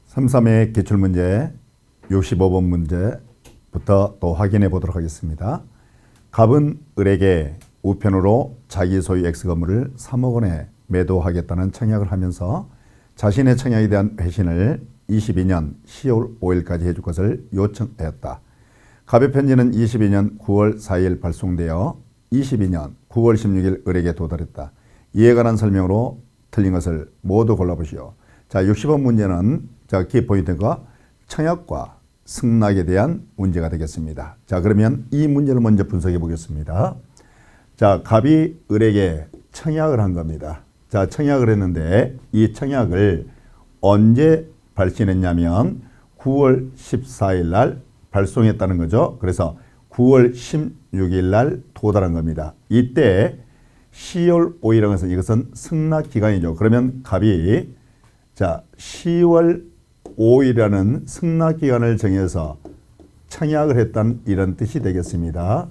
3.3의 기출문제 65번 문제부터 또 확인해 보도록 하겠습니다. 갑은 을에게 우편으로 자기 소유 X 건물을 3억 원에 매도하겠다는 청약을 하면서 자신의 청약에 대한 회신을 22년 10월 5일까지 해줄 것을 요청하였다. 갑의 편지는 22년 9월 4일 발송되어 22년 9월 16일 을에게 도달했다. 이에 관한 설명으로 틀린 것을 모두 골라보시오. 자, 60번 문제는 키포인트가 청약과 승낙에 대한 문제가 되겠습니다. 자, 그러면 이 문제를 먼저 분석해 보겠습니다. 자, 갑이 을에게 청약을 한 겁니다. 자, 청약을 했는데 이 청약을 언제 발신했냐면 9월 14일 날 발송했다는 거죠. 그래서 9월 16일 날 도달한 겁니다. 이때 10월 5일이라는 것은 이것은 승낙 기간이죠. 그러면 갑이 10월 5일이라는 승낙 기간을 정해서 청약을 했다는 이런 뜻이 되겠습니다.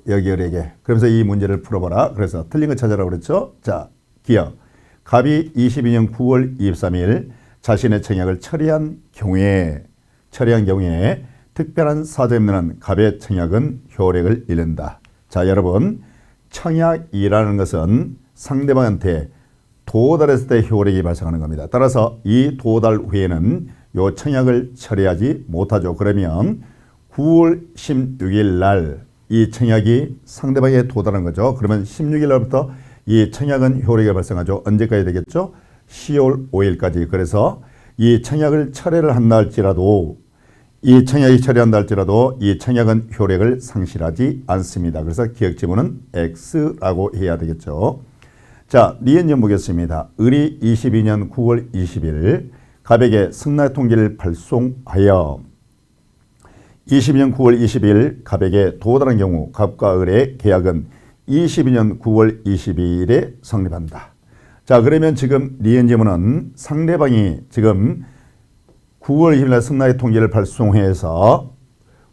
여기 을에게. 그러면서 이 문제를 풀어봐라. 그래서 틀린 거 찾아라고 그랬죠. 자, 기억. 갑이 22년 9월 23일 자신의 청약을 처리한 경우에 특별한 사정이 없는 한 갑의 청약은 효력을 잃는다. 자, 여러분, 청약이라는 것은 상대방한테 도달했을 때 효력이 발생하는 겁니다. 따라서 이 도달 후에는 요 청약을 처리하지 못하죠. 그러면 9월 16일 날 이 청약이 상대방에 도달한 거죠. 그러면 16일 날부터 이 청약은 효력이 발생하죠. 언제까지 되겠죠? 10월 5일까지. 그래서 이 청약을 철회를 한다 할지라도 이 청약이 처리한다 할지라도 이 청약은 효력을 상실하지 않습니다. 그래서 기억 지문은 X라고 해야 되겠죠. 자, 리엔전 보겠습니다. 을이 22년 9월 20일 갑에게 승낙 통지를 발송하여 22년 9월 20일 갑에게 도달한 경우 갑과 을의 계약은 22년 9월 22일에 성립한다. 자, 그러면 지금 리엔지문은 상대방이 지금 9월 20일 날 승낙의 통지를 발송해서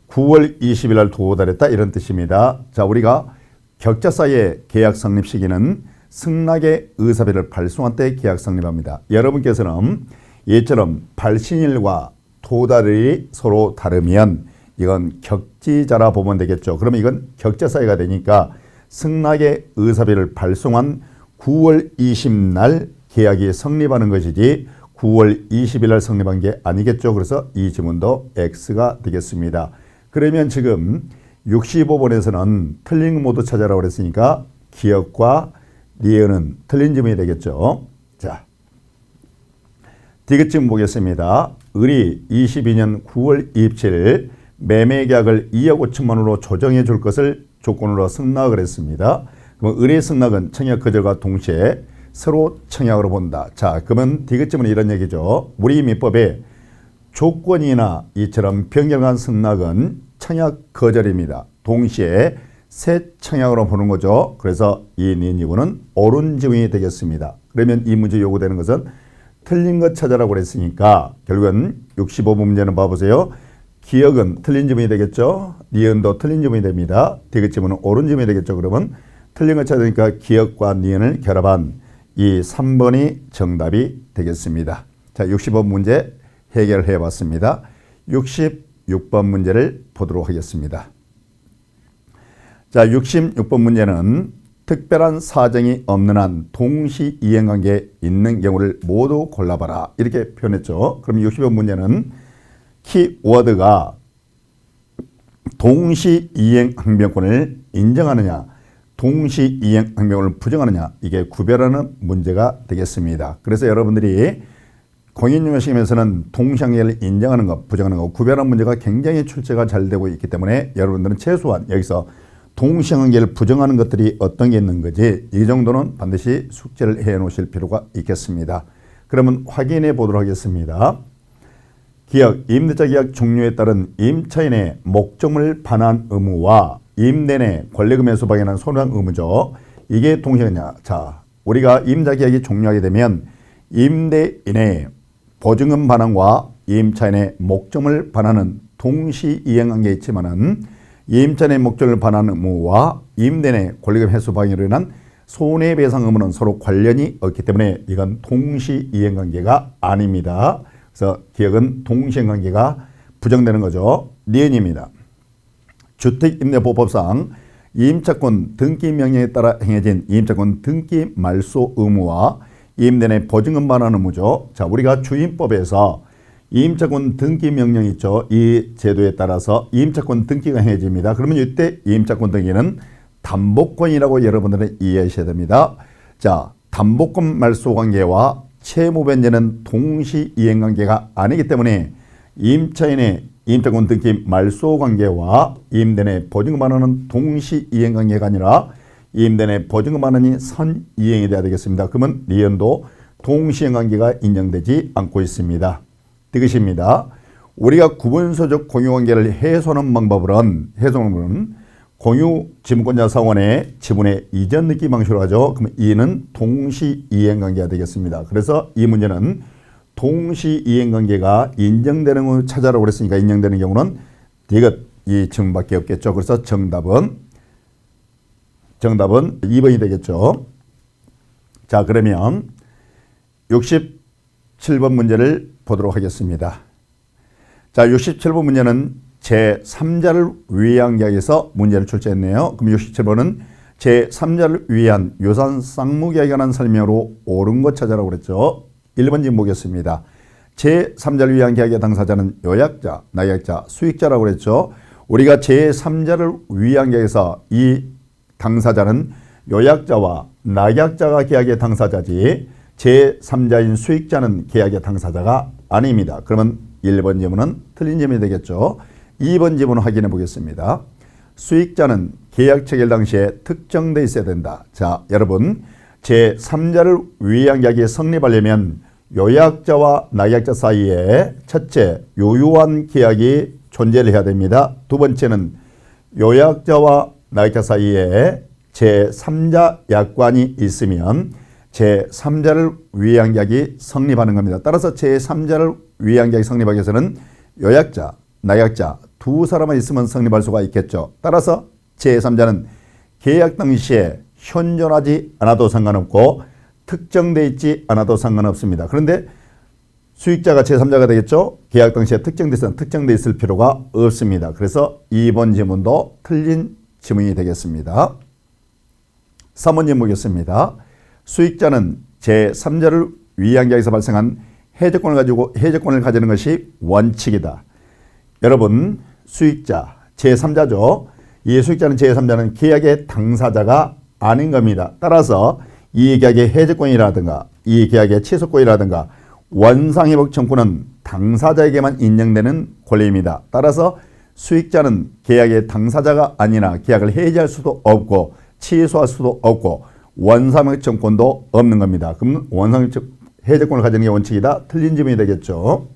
9월 20일 날 도달했다 이런 뜻입니다. 자, 우리가 격자 사이의 계약 성립 시기는 승낙의 의사표를 발송한 때 계약 성립합니다. 여러분께서는 이처럼 발신일과 도달일이 서로 다르면 이건 격지자라 보면 되겠죠. 그러면 이건 격자 사이가 되니까 승낙의 의사표를 발송한 9월 20날 계약이 성립하는 것이지 9월 20일 날 성립한 게 아니겠죠. 그래서 이 지문도 X가 되겠습니다. 그러면 지금 65번에서는 틀린 거 모두 찾아라고 그랬으니까 기억과 리은은 틀린 지문이 되겠죠. 자, 디귿 지문 보겠습니다. 을이 22년 9월 27일 매매계약을 2억 5천만 원으로 조정해 줄 것을 조건으로 승낙을 했습니다. 그럼 을의 승낙은 청약 거절과 동시에 서로 청약으로 본다. 자, 그러면 디귿 지문은 이런 얘기죠. 우리 민법에 조건이나 이처럼 변경한 승낙은 청약 거절입니다. 동시에 새 청약으로 보는 거죠. 그래서 이 니은지문은 옳은 지문이 되겠습니다. 그러면 이 문제 요구되는 것은 틀린 것 찾아라고 그랬으니까 결국은 65번 문제는 봐보세요. 기억은 틀린 지문이 되겠죠. 니은도 틀린 지문이 됩니다. 디귿 지문은 옳은 지문이 되겠죠. 그러면 틀린 것 찾으니까 기억과 니은을 결합한 이 3번이 정답이 되겠습니다. 자, 65번 문제 해결해 봤습니다. 66번 문제를 보도록 하겠습니다. 자, 66번 문제는 특별한 사정이 없는 한 동시 이행관계에 있는 경우를 모두 골라봐라. 이렇게 표현했죠. 그럼 60번 문제는 키워드가 동시 이행 항변권을 인정하느냐, 동시 이행 항변권을 부정하느냐, 이게 구별하는 문제가 되겠습니다. 그래서 여러분들이 공인중개 시험에서는 동시항계를 인정하는 것, 부정하는 것, 구별하는 문제가 굉장히 출제가 잘 되고 있기 때문에 여러분들은 최소한 여기서 동시항계를 부정하는 것들이 어떤 게 있는 거지 이 정도는 반드시 숙제를 해 놓으실 필요가 있겠습니다. 그러면 확인해 보도록 하겠습니다. 기억, 임대차 계약 종료에 따른 임차인의 목적물 반환 의무와 임대인의 권리금 회수 방해는 손해배상 의무죠. 이게 동시하냐? 자, 우리가 임차 계약이 종료하게 되면 임대인의 보증금 반환과 임차인의 목적물 반환은 동시 이행관계에 있지만은 임차인의 목적을 반환 의무와 임대인의 권리금 회수 방해로 인한 손해배상 의무는 서로 관련이 없기 때문에 이건 동시 이행관계가 아닙니다. 그래서 기억은 동시행관계가 부정되는 거죠. 니은입니다. 주택임대보호법상 임차권 등기 명령에 따라 행해진 임차권 등기 말소 의무와 임대 내 보증금 반환 의무죠. 자, 우리가 주임법에서 임차권 등기 명령 있죠. 이 제도에 따라서 임차권 등기가 행해집니다. 그러면 이때 임차권 등기는 담보권이라고 여러분들은 이해하셔야 됩니다. 자, 담보권 말소 관계와 채무 변제는 동시 이행 관계가 아니기 때문에 임차인의 임차권 등기 말소 관계와 임대 내 보증금 반환은 동시 이행 관계가 아니라 임대 내 보증금 반환이 선이행이 돼야 되겠습니다. 그러면 니은도 동시행 관계가 인정되지 않고 있습니다. 이것입니다. 우리가 구분소적 공유관계를 해소하는 방법은 공유 지분권자 사원의 지분의 이전 느낌 방식으로 하죠. 그럼 이는 동시 이행 관계가 되겠습니다. 그래서 이 문제는 동시 이행 관계가 인정되는 걸 찾아라고 그랬으니까 인정되는 경우는 이 질문밖에 없겠죠. 그래서 정답은 2번이 되겠죠. 자, 그러면 67번 문제를 보도록 하겠습니다. 자, 67번 문제는 제3자를 위한 계약에서 문제를 출제했네요. 그럼 67번은 제3자를 위한 유산 쌍무 계약에 관한 설명으로 옳은 것 찾아라고 그랬죠. 1번 질문 보겠습니다. 제3자를 위한 계약의 당사자는 요약자, 낙약자, 수익자라고 그랬죠. 우리가 제3자를 위한 계약에서 이 당사자는 요약자와 낙약자가 계약의 당사자지 제3자인 수익자는 계약의 당사자가 아닙니다. 그러면 1번 질문은 틀린 질문이 되겠죠. 2번 질문 확인해 보겠습니다. 수익자는 계약 체결 당시에 특정돼 있어야 된다. 자, 여러분 제3자를 위한 계약이 성립하려면 요약자와 낙약자 사이에 첫째, 요유한 계약이 존재를 해야 됩니다. 두 번째는 요약자와 낙약자 사이에 제3자 약관이 있으면 제3자를 위한 계약이 성립하는 겁니다. 따라서 제3자를 위한 계약이 성립하기 위해서는 요약자, 낙약자 두 사람만 있으면 성립할 수가 있겠죠. 따라서 제3자는 계약 당시에 현존하지 않아도 상관없고 특정돼 있지 않아도 상관없습니다. 그런데 수익자가 제3자가 되겠죠. 계약 당시에 특정돼 있을 필요가 없습니다. 그래서 2번 지문도 틀린 지문이 되겠습니다. 3번 질문 보겠습니다. 수익자는 제3자를 위한 계약에서 발생한 해제권을 가지는 것이 원칙이다. 여러분, 수익자, 제3자죠. 이 수익자는 제3자는 계약의 당사자가 아닌 겁니다. 따라서 이 계약의 해제권이라든가 이 계약의 취소권이라든가 원상회복 청구는 당사자에게만 인정되는 권리입니다. 따라서 수익자는 계약의 당사자가 아니라 계약을 해지할 수도 없고 취소할 수도 없고 원상회복 청구권도 없는 겁니다. 그럼 원상회복 해제권을 가지는 게 원칙이다. 틀린 질문이 되겠죠.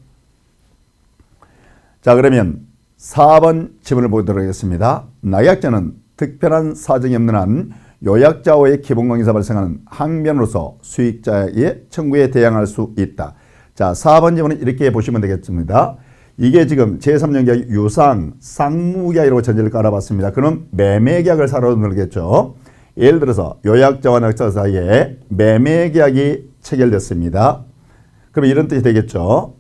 자, 그러면 4번 질문을 보도록 하겠습니다. 낙약자는 특별한 사정이 없는 한 요약자와의 기본관계에서 발생하는 항변으로서 수익자의 청구에 대항할 수 있다. 자, 4번 질문은 이렇게 보시면 되겠습니다. 이게 지금 제3령 유상, 쌍무계약이라고 전제를 깔아봤습니다. 그럼 매매계약을 사로 들겠죠. 예를 들어서 요약자와 낙약자 사이에 매매계약이 체결됐습니다. 그럼 이런 뜻이 되겠죠.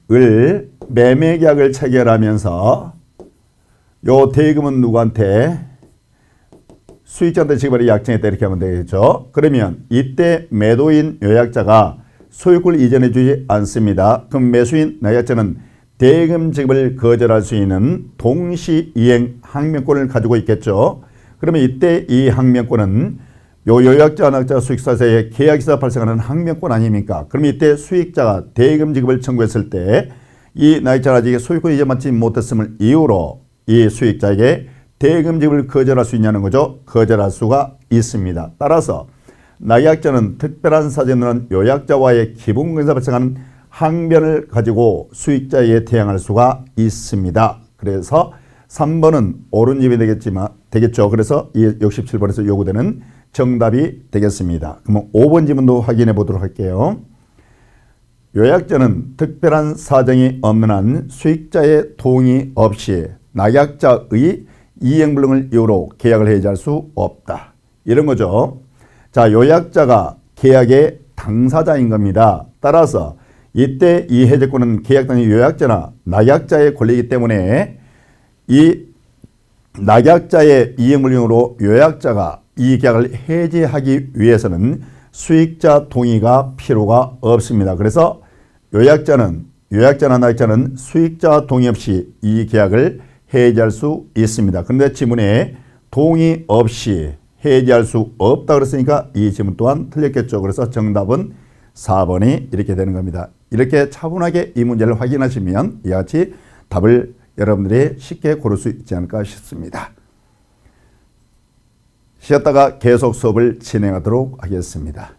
을 매매계약을 체결하면서 요 대금은 누구한테? 수익자한테 지급하려 약정했다 이렇게 하면 되겠죠. 그러면 이때 매도인 요약자가 소유권을 이전해 주지 않습니다. 그럼 매수인 낙약자는 대금 지급을 거절할 수 있는 동시이행 항명권을 가지고 있겠죠. 그러면 이때 이 항명권은 요 요약자와 낙약자 수익자 사이에 계약에서 발생하는 항명권 아닙니까? 그럼 이때 수익자가 대금 지급을 청구했을 때 이 낙약자가 아직 소유권 이전받지 못했음을 이유로 이 수익자에게 대금 지급을 거절할 수 있냐는 거죠. 거절할 수가 있습니다. 따라서 낙약자는 특별한 사정으로는 요약자와의 기본관계에서 발생하는 항변을 가지고 수익자에게 대항할 수가 있습니다. 그래서 3번은 옳은 집이 되겠죠. 그래서 이 67번에서 요구되는 정답이 되겠습니다. 그럼 5번 지문도 확인해 보도록 할게요. 요약자는 특별한 사정이 없는 한 수익자의 동의 없이 낙약자의 이행불능을 이유로 계약을 해지할 수 없다. 이런 거죠. 자, 요약자가 계약의 당사자인 겁니다. 따라서 이때 이 해제권은 계약당의 요약자나 낙약자의 권리이기 때문에 이 낙약자의 이행불능으로 요약자가 이 계약을 해지하기 위해서는 수익자 동의가 필요가 없습니다. 그래서 요약자나 낙약자는 수익자 동의 없이 이 계약을 해지할 수 있습니다. 그런데 지문에 동의 없이 해지할 수 없다 그랬으니까 이 지문 또한 틀렸겠죠. 그래서 정답은 4번이 이렇게 되는 겁니다. 이렇게 차분하게 이 문제를 확인하시면 이와 같이 답을 여러분들이 쉽게 고를 수 있지 않을까 싶습니다. 쉬었다가 계속 수업을 진행하도록 하겠습니다.